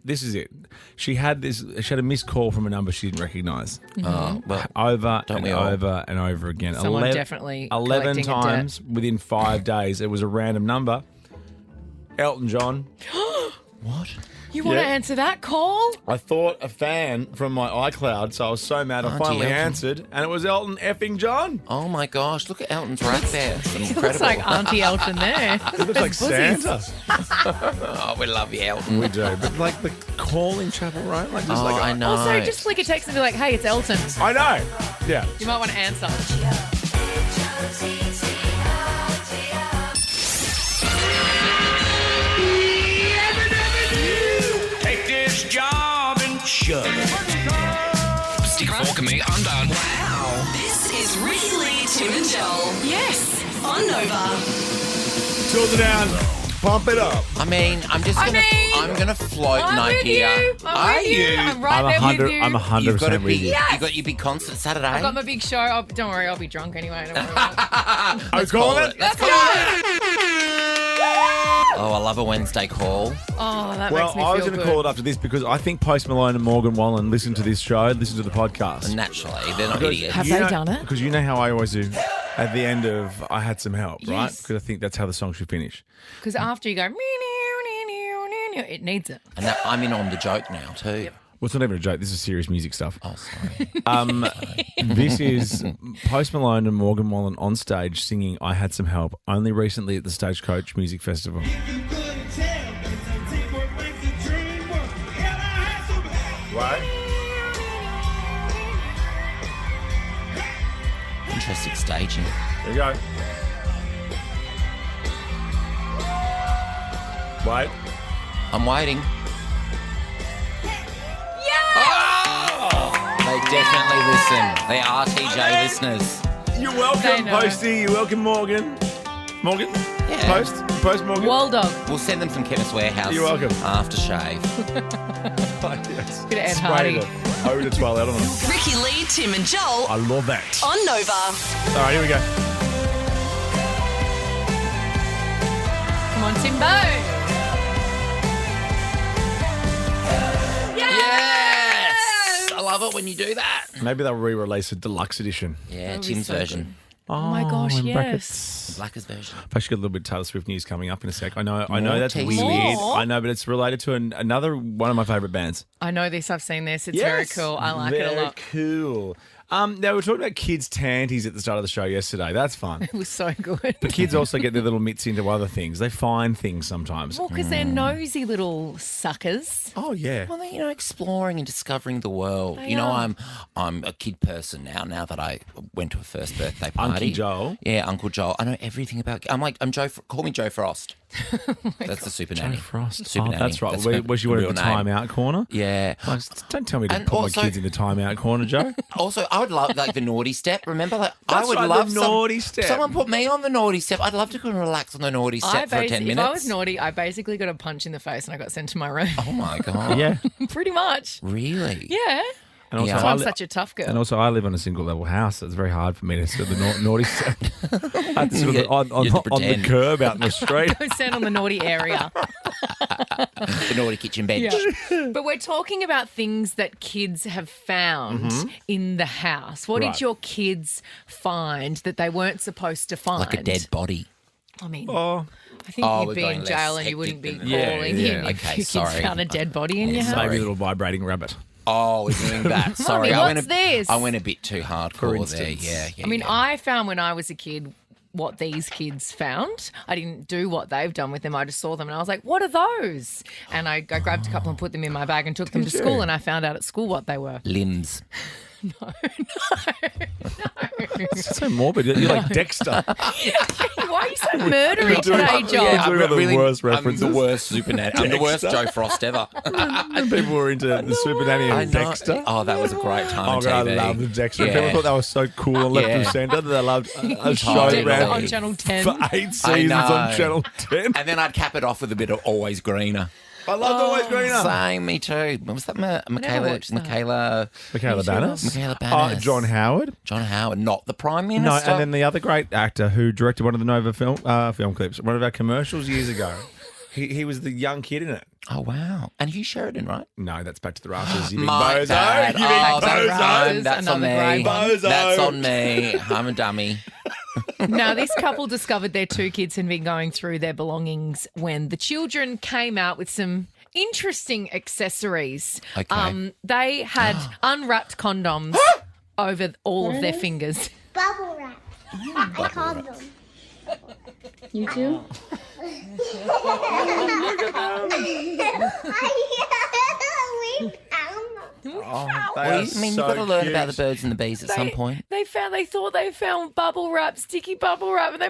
This is it. She had a missed call from a number she didn't recognise. Well, Over don't and we all? over and over again. Someone definitely 11 collecting a times within 5 days. It was a random number. Elton John. What? You want to answer that call? I thought a fan from my iCloud, so I was so mad I Auntie finally Elton. answered, and it was Elton effing John. Oh my gosh! Look at Elton's rack there. It's incredible. Looks like Auntie Elton there. It looks like Santa. Oh, we love you, Elton. We do, but like the calling Chapel Roan, like just I know. Also, just flick a text and be like, "Hey, it's Elton." I know. Yeah. You might want to answer. Take this job and shove it. Stick a fork in me, I'm done. Wow. This is Ricki Lee, Tim and Joel. Yes. On Nova. Tilt it down. Pump it up. I mean, I'm gonna float an I'm with idea. you. I'm with you. I'm right there with you. I'm 100% You've got a with big, you. you got your big concert Saturday. I've got my big show. Don't worry, I'll be drunk anyway. Don't worry. I'm calling it. Let's go. Oh, I love a Wednesday call. Oh, that Well, makes me I was feel going to good. call it after this because I think Post Malone and Morgan Wallen listen to this show, listen to the podcast. And naturally, they're not Because idiots. Have you they know- done it? Because you know how I always do at the end of I Had Some Help, right? Yes. Because I think that's how the song should finish. Because after you go, it needs it. And that, I'm in on the joke now too. Well, it's not even a joke. This is serious music stuff. Oh, sorry. This is Post Malone and Morgan Wallen on stage singing I Had Some Help only recently at the Stagecoach Music Festival. Right? Interesting staging. There you go. Wait. I'm waiting. They definitely listen. They are TJ listeners. You're They welcome, know. Posty. You're welcome, Morgan. Morgan? Yeah. Post? post, Morgan? Waldog. We'll send them from Chemist Warehouse. You're welcome. Aftershave. Yes. Bit of Ed Spray Hardy. the eau de toilette on them. Ricki Lee, Tim and Joel I love that. on Nova. All right, here we go. Come on, Timbo. Yes! I love it when you do that. Maybe they'll re-release a deluxe edition. Yeah, That would be Tim's so version. Oh my gosh, in yes. brackets. Blackers version. I've actually got a little bit of Taylor Swift news coming up in a sec. I know More that's teasers. weird. More? I know, but it's related to another one of my favourite bands. I know this. I've seen this. It's very cool. I like it a lot. Cool. Now we're talking about kids' tanties at the start of the show yesterday. That's fun. It was so good. But kids also get their little mitts into other things. They find things sometimes. Well, because they're nosy little suckers. Oh yeah. Well, they're, exploring and discovering the world. They are. I'm a kid person now that I went to a first birthday party. Uncle Joel. Yeah, Uncle Joel. I know everything about. I'm Joe. Call me Joe Frost. That's the super nanny. Joe Frost. Super nanny. That's right. her Was you in real the name. timeout corner? Yeah. Like, don't tell me to And put also- my kids in the timeout corner, Joe. Also, I would love the naughty step. Remember, I That's would right, love the naughty step. Someone put me on the naughty step. I'd love to go and relax on the naughty step for 10 minutes. If I was naughty, I basically got a punch in the face and I got sent to my room. Oh my god. Yeah. Pretty much. Really? Yeah. And also, Yeah. That's why I I'm li- such a tough girl. And also, I live on a single level house, so it's very hard for me to sit the naughty step. I had to sit on You have to the pretend. curb out in the street. Go stand on the naughty area. The naughty kitchen bench. Yeah. But we're talking about things that kids have found in the house. What Right. did your kids find that they weren't supposed to find? Like a dead body. I mean, Oh, I think Oh, you'd we're be going in less jail and you hectic wouldn't be than that. calling Yeah, him yeah. if Okay, your kids sorry. found a dead body in your house. maybe a little vibrating rabbit. Oh, we're doing that. Sorry, Mummy, I went what's a, this? I went a bit too hardcore For there. instance. Yeah. I mean, yeah. I found when I was a kid what these kids found. I didn't do what they've done with them. I just saw them and I was like, what are those? And I grabbed a couple and put them in my bag and took them to Did school you? and I found out at school what they were. limbs. It's so morbid. You're like Dexter. Why are you so murdery today, Joel? Yeah, we're doing the worst I'm references. the worst super nanny. I'm the worst Joe Frost ever. And people were into the Super Nanny I and know. Dexter. Oh, that was a great time Oh, on God, I TV. loved Dexter. Yeah. People thought that was so cool on left Yeah. and centre that they loved a show Totally. ran On Channel 10. for 8 I seasons know. on Channel 10. And then I'd cap it off with a bit of Always Greener. I loved Always Greener. Same, me too. What was that? Michaela watched that. Michaela Banners. Michaela Banners. John Howard. John Howard, not the Prime No, Minister. and then the other great actor who directed one of the Nova film clips, one of our commercials years ago. He was the young kid in it. Oh, wow. And Hugh Sheridan, right? No, that's Back to the Rafters. You big My bozo. bad. You big Oh, bozo. that's on Another me. great one. Bozo. That's on me. I'm a dummy. Now, this couple discovered their two kids had been going through their belongings when the children came out with some interesting accessories. Okay. They had unwrapped condoms over all of their fingers. Bubble wrap. I called them. You too? We found them. Oh, they Well, are I mean, so you've got to learn cute. about the birds and the bees at some point. They thought they found bubble wrap, sticky bubble wrap, and they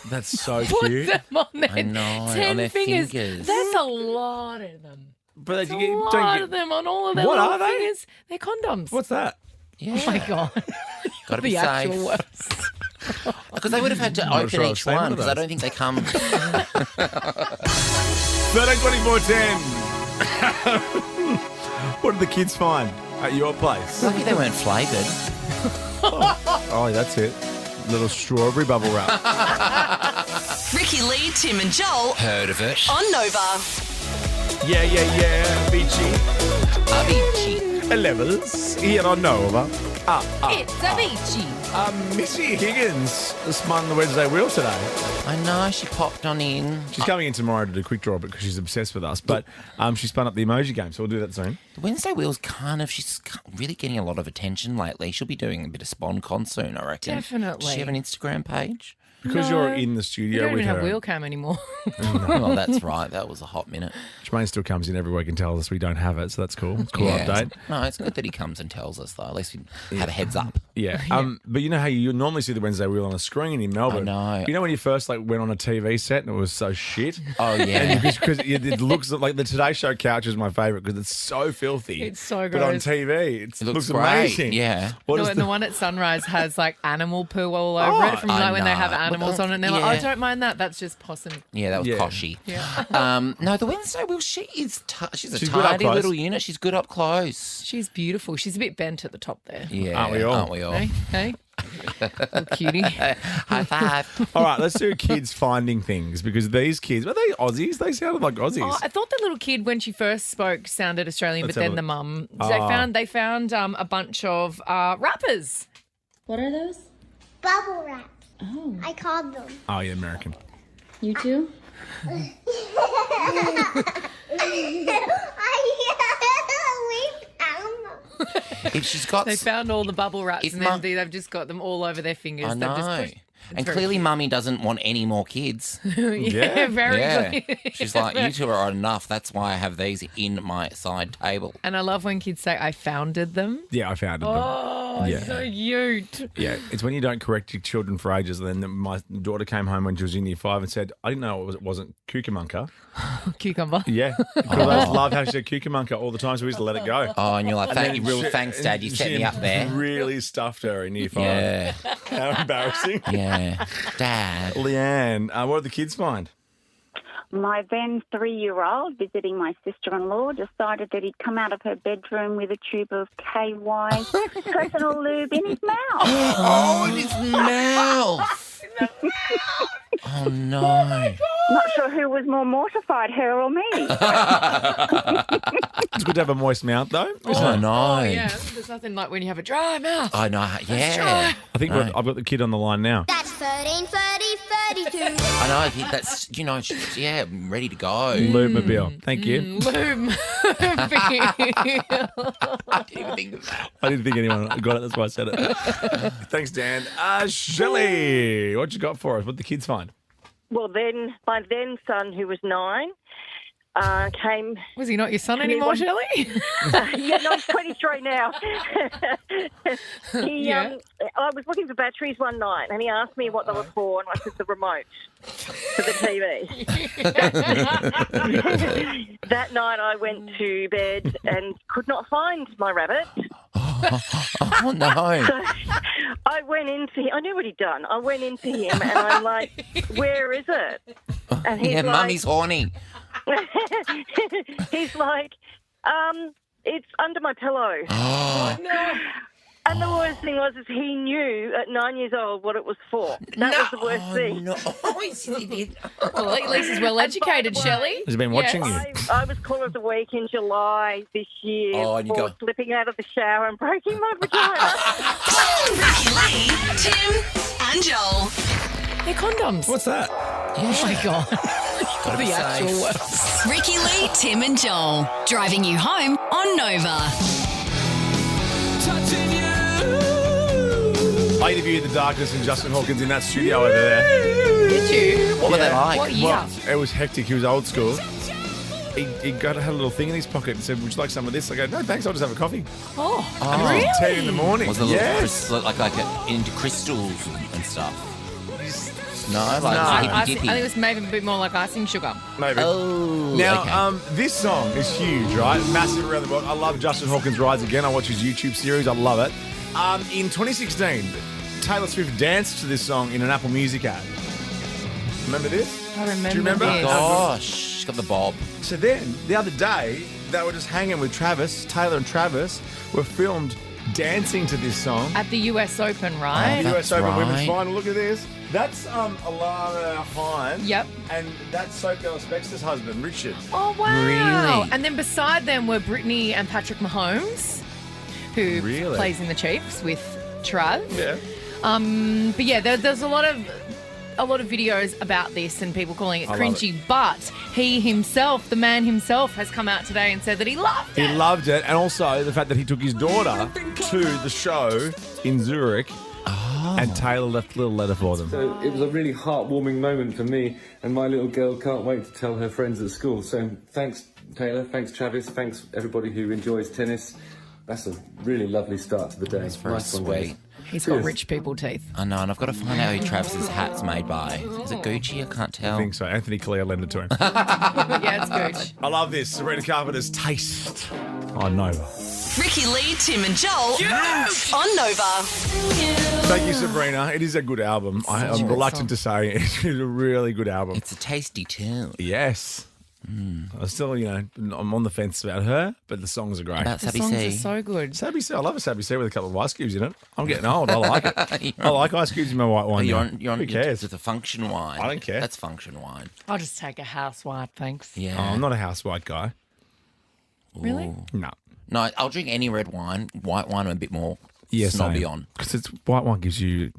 That's so put cute. them on their I know, 10 on their fingers. fingers. That's a lot of them. But That's a lot of them on all of their What little are they? fingers. They're condoms. What's that? Yeah. Oh my God. Got to be The actual safe. worst. Because they would have had to not open sure I've each seen one one of because I those. don't think they come. 13, 24, 10. What did the kids find at your place? Lucky they weren't flavoured. Oh, that's it. Little strawberry bubble wrap. Ricki Lee, Tim and Joel Heard of it. on Nova. Yeah, Beachy. Avicii. Levels here on Nova. It's Avicii. Missy Higgins spun the Wednesday wheel today. I know, she popped on in. She's coming in tomorrow to do quick draw because she's obsessed with us. But she spun up the emoji game, so we'll do that soon. The Wednesday Wheel's she's really getting a lot of attention lately. She'll be doing a bit of SponCon soon, I reckon. Definitely. Does she have an Instagram page? Because No. you're in the You studio don't with even have her. wheel cam anymore. Well, that's right. That was a hot minute. Jermaine still comes in every week and tells us we don't have it, so that's cool. It's a cool update. No, it's good that he comes and tells us, though. At least we have a heads up. Yeah. But you know how you normally see the Wednesday Wheel on a screen in Melbourne? I know. You know when you first went on a TV set and it was so shit? Oh, yeah. And because it looks like the Today Show couch is my favourite because it's so filthy. It's so But on gross. TV, it looks looks great, amazing. yeah. What The, is the one at Sunrise has like animal poo all over it from like when they have When animals on it. And they're like, Yeah. I don't mind that. That's just possum. Yeah, that was Koshy. Yeah. No, the Wednesday wheel, she's a She's good up tidy close. little unit. She's good up close. She's beautiful. She's a bit bent at the top there. Yeah, Aren't we all? Aren't we all? Hey? Little cutie. High five. All right, let's do kids finding things because these kids, were they Aussies? They sounded like Aussies. Oh, I thought the little kid when she first spoke sounded Australian, Let's but have then a the look. mum. Ah. They found a bunch of rappers. What are those? Bubble wrap. Oh. I called them. Oh, yeah, American. You too? If she's got, They found all the bubble wraps If and mum- then they've just got them all over their fingers. I They've just know. pushed- And very clearly, cute. Mummy doesn't want any more kids. Yeah, very good. She's like, you two are enough. That's why I have these in my side table. And I love when kids say, I founded them. Yeah, I founded them. Oh, Yeah. so cute. Yeah, it's when you don't correct your children for ages. And then my daughter came home when she was in year 5 and said, I didn't know it wasn't cucamonga. Cucumber. Yeah. Because I just loved how she said cucamonga all the time, so we just let it go. Oh, and you're like, And then thanks, Dad. You set she me up there. Really stuffed her in year 5. Yeah. How embarrassing. Yeah. Dad. Leanne, what did the kids find? My then 3-year-old visiting my sister-in-law decided that he'd come out of her bedroom with a tube of KY personal lube in his mouth. Oh, in his mouth. Oh, no. Not sure who was more mortified, her or me. It's good to have a moist mouth, though. Oh, no. Oh, yeah. There's nothing like when you have a dry mouth. I know. Yeah. I think I've got the kid on the line now. That's 13, 30, 32. I know. I think that's, yeah, I'm ready to go. Lube-mobile. Thank you. Lube. I didn't even think of that. I didn't think anyone got it. That's why I said it. Thanks, Dan. Shelley, what you got for us? What did the kids find? Well, then my then son, who was 9, came. Was he not your son anymore, Shelley? Yeah, no, he's 23 now. Yeah. I was looking for batteries one night, and he asked me what they were for, and I said the remote for the TV. That night, I went to bed and could not find my rabbit. Oh, no. So I went into. I knew what he'd done. I went into him, and I'm like, "Where is it?" And he's Yeah, like, Mummy's horny. he's like, it's under my pillow. Oh, no. And the worst thing was is he knew at 9 years old what it was for. That was the worst thing. No. Well, at least he's well educated, Shelley. He's been watching you. I was Caller of the Week in July this year Oh, and you for go- slipping out of the shower and breaking my vagina. Ricki Lee, Tim, and Joel. They're condoms. What's that? Oh, my God. Gotta be The actual safe. words. Ricki Lee, Tim, and Joel. Driving you home on Nova. I interviewed the Darkness and Justin Hawkins in that studio over there. Did you? What were they like? What year? Well, it was hectic. He was old school. He had a little thing in his pocket and said, "Would you like some of this?" I go, "No, thanks. I'll just have a coffee." Oh, And it was 10 in the morning. Was it little Yes. into crystals and stuff? No, like No. hippy I dippy. think it was maybe a bit more like icing sugar. Maybe. Oh, Now, okay. this song is huge, right? Massive around the world. I love Justin Hawkins Rides Again. I watch his YouTube series. I love it. In 2016, Taylor Swift danced to this song in an Apple Music ad. Remember this? I remember. Do you remember? this. Gosh, she's got the bob. So then, the other day, they were just hanging with Travis. Taylor and Travis were filmed dancing to this song. At the US Open, right? The US Open Women's right. Final. Look at this. That's Alana Hine. Yep. And that's Sophie Ellis-Bextor's husband, Richard. Oh, wow. Really? And then beside them were Brittany and Patrick Mahomes, who Really? plays in the Chiefs with Trav. Yeah. But yeah, there's a lot of videos about this and people calling it I love cringy. But he himself, the man himself, has come out today and said that he loved it. He loved it. And also the fact that he took his daughter to the show in Zurich. And Taylor left a little letter for them. So it was a really heartwarming moment for me, and my little girl can't wait to tell her friends at school. So thanks, Taylor. Thanks, Travis. Thanks, everybody who enjoys tennis. That's a really lovely start to the day. That's very Nice one, sweet. guys. He's got Cheers. rich people teeth. I know, and I've got to find out who Travis's hat's made by. Is it Gucci? I can't tell. I think so. Anthony Clear lent it to him. Yeah, it's good. I love this. Sabrina Carpenter's Taste on Nova. Ricki Lee, Tim, and Joel. On Nova. Thank you, Sabrina. It is a good album. I'm reluctant to say it's a really good album. It's a tasty tune. Yes. I still, I'm on the fence about her, but the songs are great. About The Sabby songs C. are so good. Sabby C. I love a Sabby C with a couple of ice cubes in it. I'm getting old. I like it. I like ice cubes in my white wine. You're on Who cares? It's a function wine. I don't care. That's function wine. I'll just take a house white, thanks. Yeah. Oh, I'm not a house white guy. Really? No. No, I'll drink any red wine. White wine I'm a bit more Yeah, snobby same. on. Because white wine gives you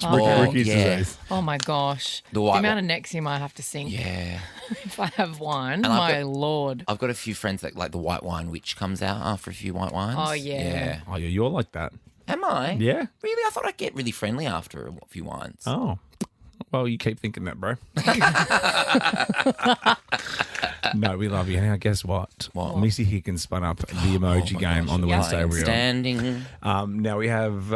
Oh, Ricky's yeah. disease. Oh my gosh. The The white amount one. of Nexium I have to sink Yeah. if I have wine. And I've My got- lord. I've got a few friends that like the white wine witch comes out after a few white wines. Oh, yeah. Oh, yeah, you're like that. Am I? Yeah. Really? I thought I'd get really friendly after a few wines. Oh. Well, you keep thinking that, bro. No, we love you. Now, guess what? Missy Higgins spun up the emoji game on the Wednesday Reel. Standing. Now we have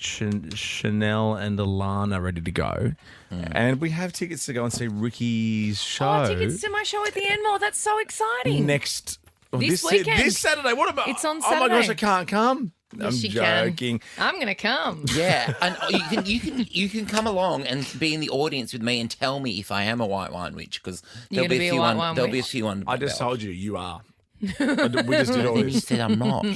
Chanel and Alana ready to go. And we have tickets to go and see Ricky's show. Oh, tickets to my show at the Enmore. That's so exciting. Next This weekend. This Saturday. What about? It's on Oh my gosh, Saturday. I can't come. Yes, I'm you can. joking. I'm going to come. Yeah, and you can come along and be in the audience with me and tell me if I am a white wine witch because You're gonna be a white wine there'll be a witch? few under. I just told you, you are. We just did all Then this. you said I'm not.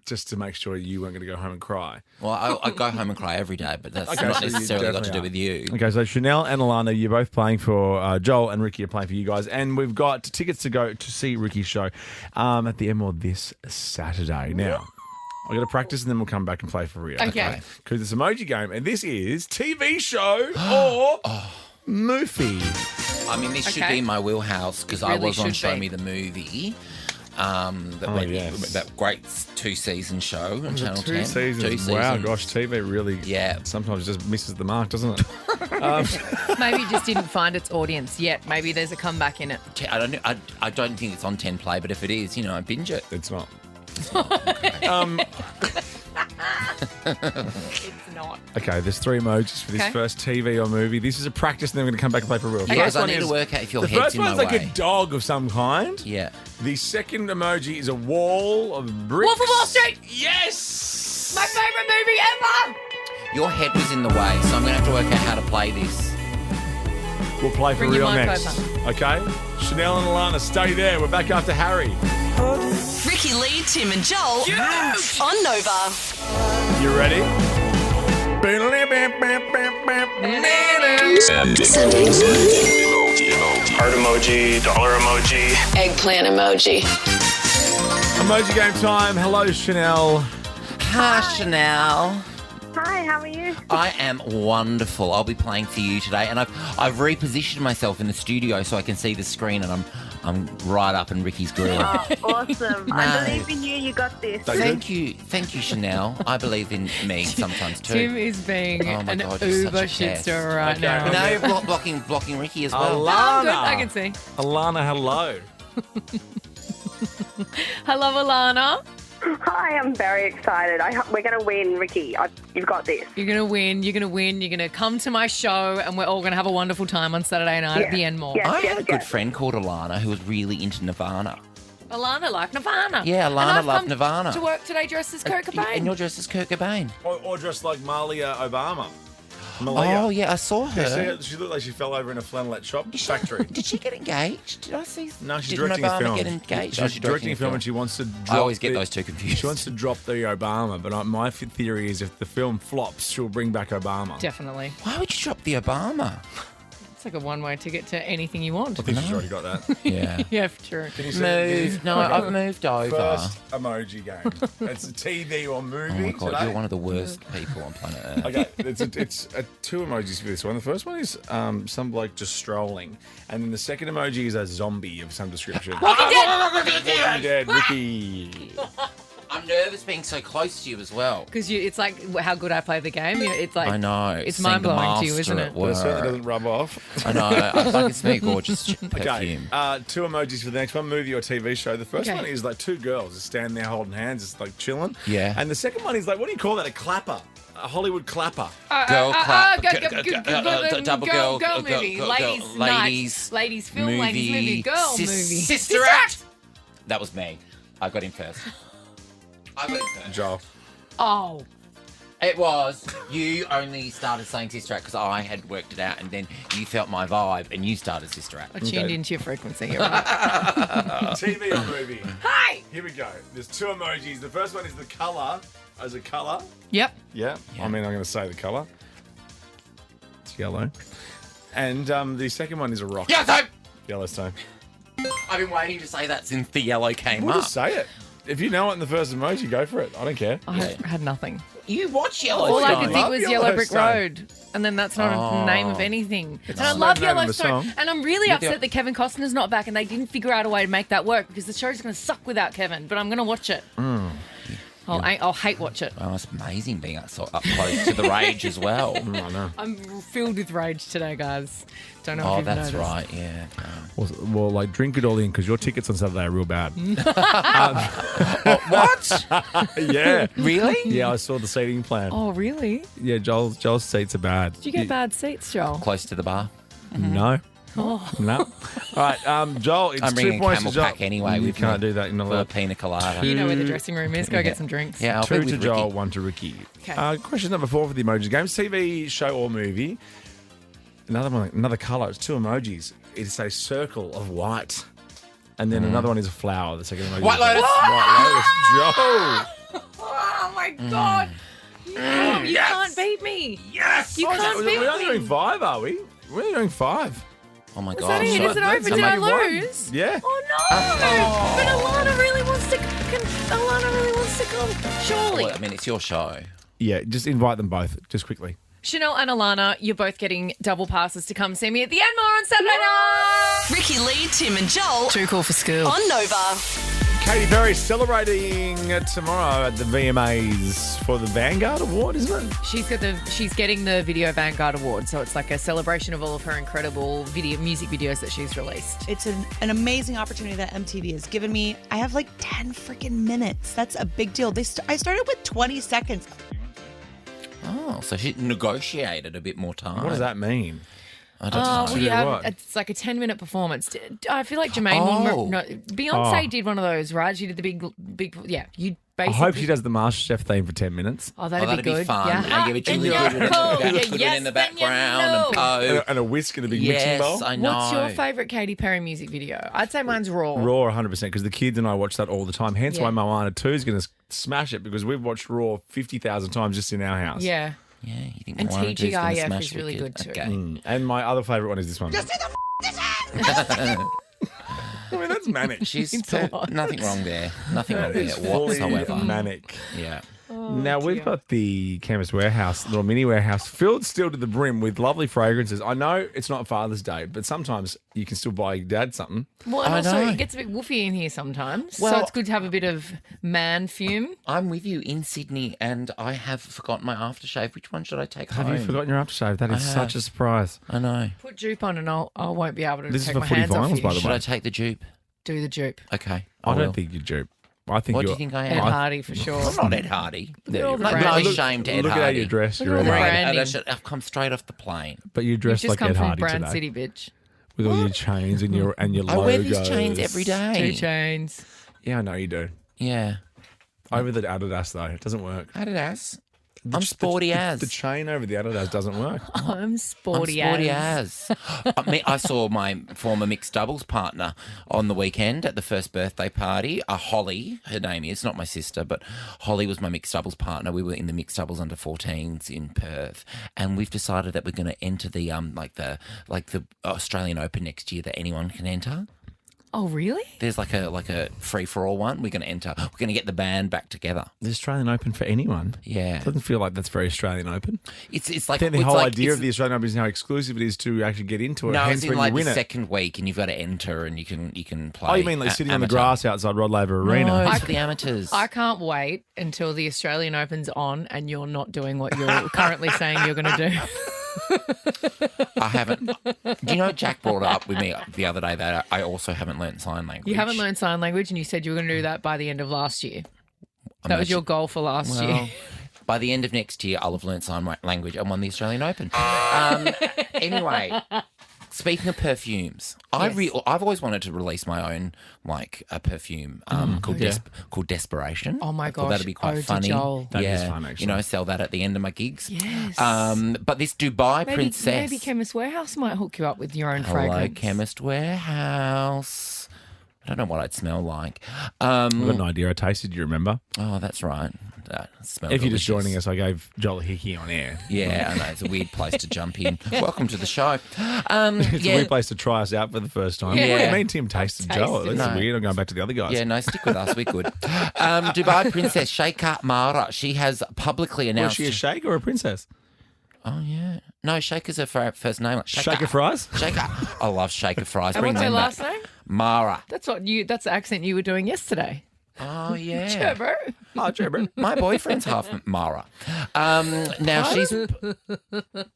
Just to make sure you weren't going to go home and cry. Well, I go home and cry every day, but that's Okay, not so you necessarily got to do definitely with you. Okay, so Chanel and Alana, you're both playing for Joel, and Ricki are playing for you guys. And we've got tickets to go to see Ricky's show at the Emerald this Saturday. Now, I've got to practice and then we'll come back and play for real. Okay. Because it's emoji game, and this is TV show or movie. I mean, this should Okay. be my wheelhouse because It I really was on should Show be. Me the Movie. Yes. That great 2-season show on Channel 10. 2 seasons. Wow, gosh, TV really sometimes just misses the mark, doesn't it? Maybe it just didn't find its audience yet. Maybe there's a comeback in it. I don't think it's on 10 play, but if it is, I binge it. It's not. It's not. Okay, there's 3 emojis for this Okay. first TV or movie. This is a practice, and then we're going to come back and play for real. The Yeah, first I one need to is- work out if your the head's first in one's my like way. a dog of some kind. Yeah. The second emoji is a wall of bricks. Wolf of Wall Street! Yes! My favourite movie ever! Your head was in the way, so I'm going to have to work out how to play this. We'll play for Bring your real mic next. over. Okay? Chanel and Alana, stay there. We're back after Harry. Ricki Lee, Tim and Joel on Nova. You ready? Heart emoji, dollar emoji. Eggplant emoji. Emoji game time. Hello, Chanel. Hi, Chanel. Hi, how are you? I am wonderful. I'll be playing for you today, and I've repositioned myself in the studio so I can see the screen, and I'm right up in Ricky's grill. Oh, awesome. I believe in you. You got this. Thank you, Chanel. I believe in me sometimes too. Tim is being Oh my an God, you're uber such a pest. shitstirrer right Okay. now. But now you're blocking Ricki as well. Oh, I'm good. Alana. I can see. Alana, hello. Hello, Alana. Hi, I'm very excited. We're going to win, Ricki. You've got this. You're going to win. You're going to win. You're going to come to my show, and we're all going to have a wonderful time on Saturday night at the Enmore. Yes. I had a good friend called Alana who was really into Nirvana. Alana like Nirvana. Yeah, Alana And I've loved come Nirvana. to work today dressed as Kurt Cobain. And you're dressed as Kurt Cobain. Or just like Malia Obama. Malia. Oh, yeah, I saw her. Yeah, she looked like she fell over in a flannelette shop factory. Did she get engaged? Did I see? No, she's Did directing a Obama film. get engaged? She's Oh, she's directing a film and she wants to drop I always get the- those two confused. She wants to drop the Obama, but my theory is if the film flops, she'll bring back Obama. Definitely. Why would you drop the Obama? It's like a one-way ticket to anything you want. I think she's already got that. Yeah. Yeah, true. Can you see? Moved. No, I've moved over. First emoji game. It's a TV or Oh movie my God, today. you're one of the worst people on planet Earth. Okay, it's 2 emojis for this one. The first one is some bloke just strolling, and then the second emoji is a zombie of some description. Walking Dead! Walking Dead, Ricki. I'm nervous being so close to you as well. Because it's like how good I play the game. It's like I know. It's Seeing the mind-blowing to you, master isn't at it? work. It certainly doesn't rub off. I know. I like it's me, gorgeous Okay, perfume. 2 emojis for the next one, movie or TV show. The first Okay. one is like 2 girls just standing there holding hands, just like chilling. Yeah. And the second one is like, what do you call that? A clapper. A Hollywood clapper. Girl clap. Double girl movie. Ladies night. Ladies film, ladies movie, girl movie. Sister Act. That was me. I got him first. Joel. Oh. It was. You only started saying Sister Act because I had worked it out, and then you felt my vibe and you started Sister Act. I tuned into your frequency. You're right. TV or movie? Hi! Here we go. There's two emojis. The first one is the colour. As a colour? Yep. Yeah. I mean, I'm going to say the colour. It's yellow. And the second one is a rock. Yellowstone! Yellowstone. I've been waiting to say that since the yellow came We'll up. just say it. If you know it in the first emoji, go for it. I don't care. I had nothing. You watch Yellowstone. All I could think love was Yellow Brick Yellowstone. Road. And then that's not a name of anything. And I not love the name of a Yellowstone. song. And I'm really Yeah, upset that Kevin Costner's not back and they didn't figure out a way to make that work because the show's going to suck without Kevin. But I'm going to watch it. I'll hate watch it. Oh, it's amazing being up close to the rage as well. I know. I'm filled with rage today, guys. Don't know if Oh, you've that's noticed. right, yeah. Well, like, drink it all in because your tickets on Saturday are real bad. What? Yeah. Really? Yeah, I saw the seating plan. Oh, really? Yeah, Joel's seats are bad. Did you get bad seats, Joel? Close to the bar. No. Oh. No. All right, Joel, it's I'm 2 bringing points Camel to Joel. Pack anyway. You with can't me do that. You're not for a allowed. pina colada. You know where the dressing room is. Go get some drinks. Yeah, I'll 2 be to with Joel, Ricki. 1 to Ricki. Okay. Question number 4 for the emoji game. TV, show, or movie. Another colour. It's 2 emojis. It's a circle of white. And then another one is a flower. The second emoji. White is Lotus. White Lotus. Joel. Oh, my God. No, you can't beat me. Yes! You can't beat We're only me. doing 5, are we? We're only doing 5. Oh, my Is God. that it? Is it That's over? Did I number 1. lose? Yeah. Oh, no. But Alana really wants to come. Surely. Well, I mean, it's your show. Yeah, just invite them both, just quickly. Chanel and Alana, you're both getting double passes to come see me at the Enmore on Saturday night. Ricki Lee, Tim and Joel. Too cool for school. On Nova. Katy Perry celebrating tomorrow at the VMAs for the Vanguard Award, isn't it? She's getting the Video Vanguard Award, so it's like a celebration of all of her incredible music videos that she's released. It's an amazing opportunity that MTV has given me. I have like 10 freaking minutes. That's a big deal. I started with 20 seconds. Oh, so she negotiated a bit more time. What does that mean? I don't know. Well, do yeah, what? it's like a 10-minute performance. I feel like Jermaine Beyonce did one of those, right? She did the big, yeah. You I basically. hope she does the MasterChef theme for 10 minutes. Oh, that'd that'd be good. fun. Yeah. And give it to you in the background and pose. And a whisk and a big mixing Yes, bowl. I know. What's your favourite Katy Perry music video? I'd say mine's Raw. Raw 100% because the kids and I watch that all the time. Hence Yeah. why Moana 2 is going to smash it because we've watched Raw 50,000 times just in our house. Yeah. Yeah, you think And Moana 2's gonna TGIF smash is the really kid? good too. Okay. And my other favourite one is this one. I mean, that's manic. She's It's a lot. nothing wrong there. Nothing wrong there It's fully whatsoever. manic. Yeah. Now, we've got the Canvas Warehouse, little mini warehouse, filled still to the brim with lovely fragrances. I know it's not Father's Day, but sometimes you can still buy your dad something. Well, and I also know. it gets a bit woofy in here sometimes. So Well- it's good to have a bit of man fume. I'm with you in Sydney and I have forgotten my aftershave. Which one should I take Have home? you forgotten your aftershave? That is I such have. a surprise. I know. Put dupe on and I won't be able to This is take for my footy hands off finals, you. by the way. Should I take the dupe? Do the dupe. Okay. I will. don't think you're dupe. I think What do you're. you think I Ed am? Hardy for sure. I'm not Ed Hardy. at all the No branding. shame to Ed Look Hardy. at how you dress. Look You're at all Ed the Hardy. branding. I've come straight off the plane. But you You've dress just like come Ed from Hardy Brand today. City, bitch. With all your chains and your I logos. wear these chains every day. 2 chains. Yeah, I know you do. Yeah. Over the Adidas though, it doesn't work. Adidas. I'm sporty as. The chain over the Adidas doesn't work. I'm sporty, I'm sporty as. I saw my former mixed doubles partner on the weekend at the first birthday party. Holly, her name is, not my sister, but Holly was my mixed doubles partner. We were in the mixed doubles under 14s in Perth, and we've decided that we're going to enter the the Australian Open next year that anyone can enter. Oh, really? There's like a free for all one. We're going to enter. We're going to get the band back together. The Australian Open for anyone. Yeah. Doesn't feel like that's very Australian Open. It's like Then the it's whole like- idea it's- of the Australian Open is how exclusive it is to actually get into it. No, Hence it's in when like you win the it. second week, and you've got to enter, and you can play. Oh, you mean like sitting on the amateur. grass outside Rod Laver Arena? No, it's for the amateurs. I can't wait until the Australian Open's on and you're not doing what you're currently saying you're going to do. I haven't. Do you know Jack brought it up with me the other day that I also haven't learnt sign language. You haven't learned sign language and you said you were going to do that by the end of last year. That was your goal for last year. By the end of next year, I'll have learnt sign language and won the Australian Open. Anyway, Speaking of perfumes, I've always wanted to release my own a perfume called Desperation. Oh my I thought gosh, that'd be quite Ode to funny. Joel. That is fun, actually. Sell that at the end of my gigs. Yes. But this Dubai princess. Maybe Chemist Warehouse might hook you up with your own Hello, fragrance. Chemist Warehouse. I don't know what I'd smell like. I've got an idea. I tasted. You remember? Oh, that's right. That smells. If you're just delicious. joining us, I gave Joel a hickey on air. Yeah, I know. It's a weird place to jump in. Welcome to the show. It's a weird place to try us out for the first time. Yeah. What do you mean Tim tasted Joel? That's No. weird. I'm going back to the other guys. Yeah, no, stick with us. We're good. Dubai princess Sheikha Mara. She has publicly Was announced. she a sheikh or a princess? Oh, yeah. No, Sheikha's her first name. Shaker fries? Sheikha. I love Sheikha fries. And Bring what's her them last back. name? Mara. That's the accent you were doing yesterday. Oh, yeah. Trevor. Oh, Trevor. My boyfriend's half Mara. Now she's...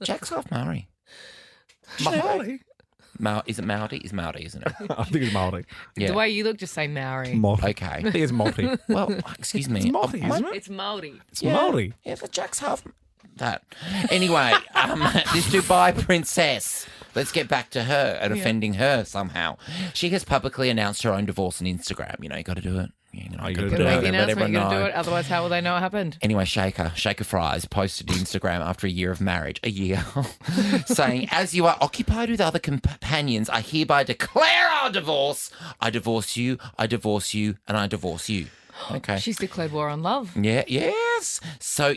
Jack's half Maori. Maori? Is it Maori? It's Maori, isn't it? I think it's Maori. Yeah. The way you look, just say Maori. Maori. Okay. I think it's Maori. Well, excuse me. It's Maori, isn't it? It's Maori. It's Maori. Yeah, but Jack's half that. Anyway, this Dubai princess. Let's get back to her and offending her somehow. She has publicly announced her own divorce on Instagram. You know, you got to do it. You got to do do it. it. Make the Let announcement, everyone you're going to know. do it. Otherwise, how will they know it happened? Anyway, Sheikha Fries posted to Instagram after a year of marriage, saying, as you are occupied with other companions, I hereby declare our divorce. I divorce you, and I divorce you. Okay. She's declared war on love. Yeah, yes. So,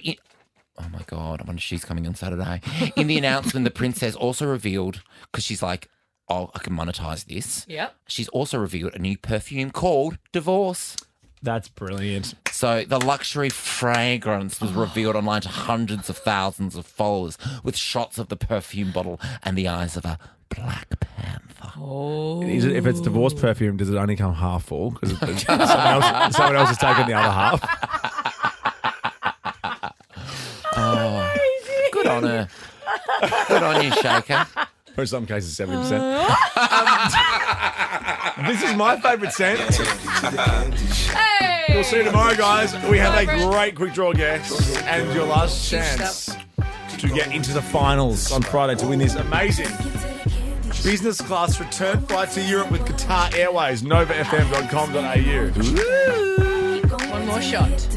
oh my God, I wonder if she's coming on Saturday. In the announcement, the princess also revealed, because she's like, oh, I can monetize this. Yep. She's also revealed a new perfume called Divorce. That's brilliant. So the luxury fragrance was revealed online to hundreds of thousands of followers with shots of the perfume bottle and the eyes of a Black Panther. Oh. If it's divorce perfume, does it only come half full? Because someone else has taken the other half. Oh, good on her. Good on you, Shaker. Or in some cases, 70%. This is my favourite scent. Hey! We'll see you tomorrow, guys. We have a great quick draw guest and your last chance to get into the finals on Friday to win this amazing business class return flight to Europe with Qatar Airways, novafm.com.au. One more shot.